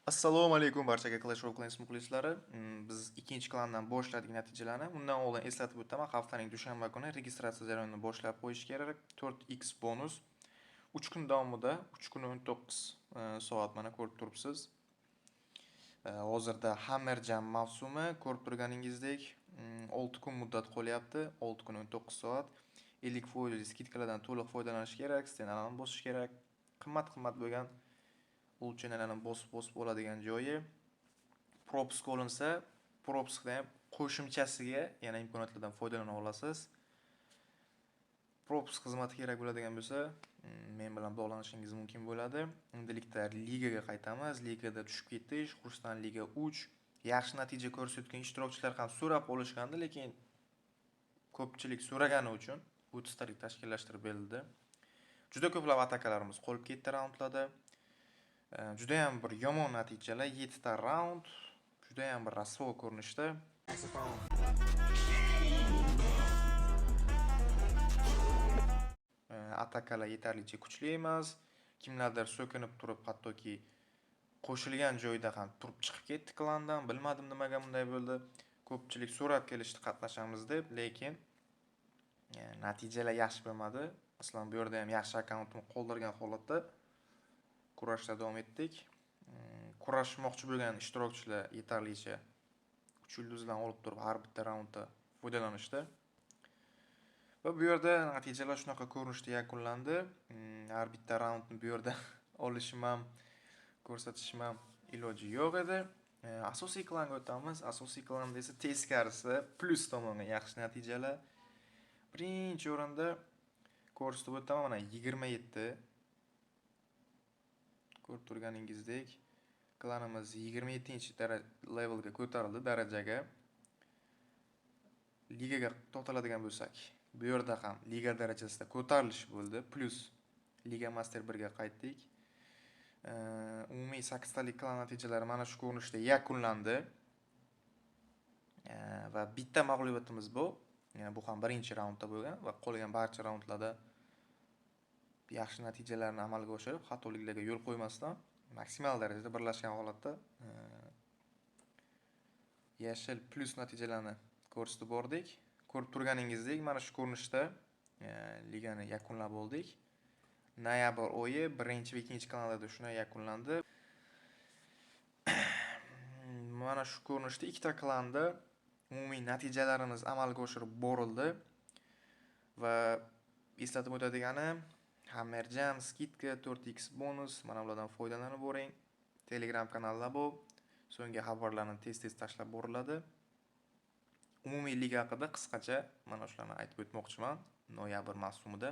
Assalomu alaykum barchaga Clash of Clans muxlislari. Biz ikkinchi klandan boshladik natijalarni. Undan oldin eslatib o'taman, haftaning dushanba kuni registratsiya jarayonini boshlab qo'yish kerak. 4x bonus 3 kun davomida 3 kun 19 soat mana ko'rib turibsiz. Hozirda Hammer Jam mavsumi ko'rib turganingizdek 6 kun muddat qolyapti. 6 kun 19 soat. 50% skidkalardan to'liq foydalanish kerak, stenalarni bosish kerak. Qimmat bo'lgan ulchanalarni bosib oladigan joyi. Propisk olinsa, propiskdan ham qo'shimchasiga yana imkoniyatlardan foydalana olasiz. Propisk xizmati kerak bo'ladigan bo'lsa, men bilan bog'lanishingiz mumkin bo'ladi. Endilikda ligaga qaytamiz. Ligada tushib ketish, Kursdan Liga 3. Yaxshi natija ko'rsatgan ishtirokchilar ham so'rab olishgandi, lekin ko'pchilik so'ragani uchun 30 tarik tashkillashtirib berildi. Juda ko'plab atakalarimiz qolib ketdi raundlarda. Juda ham bir yomon natijalar, 7 ta raund, juda ham bir rasvo ko'rinishda. Atakalar yetarlicha kuchli emas. Kimlardir so'kinib turib, hattoki qo'shilgan joyda ham turib chiqib ketdi klandan. Bilmadim nimaga bunday bo'ldi. Ko'pchilik so'rab kelishdi qatnashamiz deb, lekin natijalar yaxshi bo'lmadi. Masalan, bu yerda ham yaxshi akkauntimni qoldirgan holatda kurashda davom etdik. Kurashmoqchi bo'lgan ishtirokchilar yetarlicha 3 yulduzdan olib turib har bitta raundda foydalanishdi. Va bu yerda natijalar shunaqa ko'rinishda yakunlandi. Har bitta raundni bu yerda olishim ham, ko'rsatishim ham iloji yo'q edi. Asosiy klanga o'tamiz. Asosiy klanda esa teskarisi plus tomonga yaxshi natijalar. Birinchi o'rinda ko'rsatib o'taman, mana 27. Ko'rib turganingizdek, klanimiz 27-levelga ko'tarildi darajaga. Ligaga to'xtaladigan bo'lsak, bu yerda ham liga darajasida ko'tarilish bo'ldi, plus Liga Master 1 ga qaytdik. Umumiy 8 talik klan natijalari mana shu ko'rinishda yakunlandi. Va bitta mag'lubiyatimiz bu. Bu ham birinchi raundda bo'lgan va qolgan barcha raundlarda yaxshi natijalarni amalga oshirib, xatoliklarga yo'l qo'ymasdan maksimal darajada birlashgan holatda yashil plus natijalarni ko'rsatib bordik. Ko'rib turganingizdek, mana shu ko'rinishda ligani yakunlab oldik. Noyabr oyi birinchi va ikkinchi kanallarda shunday yakunlandi. Mana shu ko'rinishda ikkita klanda umumiy natijalarimiz amalga oshirib borildi va eslatib o'tadigani, Hammer Jam, skidka, 4x bonus, mana bulardan foydalanib o'ring. Telegram kanalda bu. So'nggi xabarlarni tez-tez tashlab boriladi. Umumiy liga haqida qisqacha mana shularni aytib o'tmoqchiman noyabr mavsumida.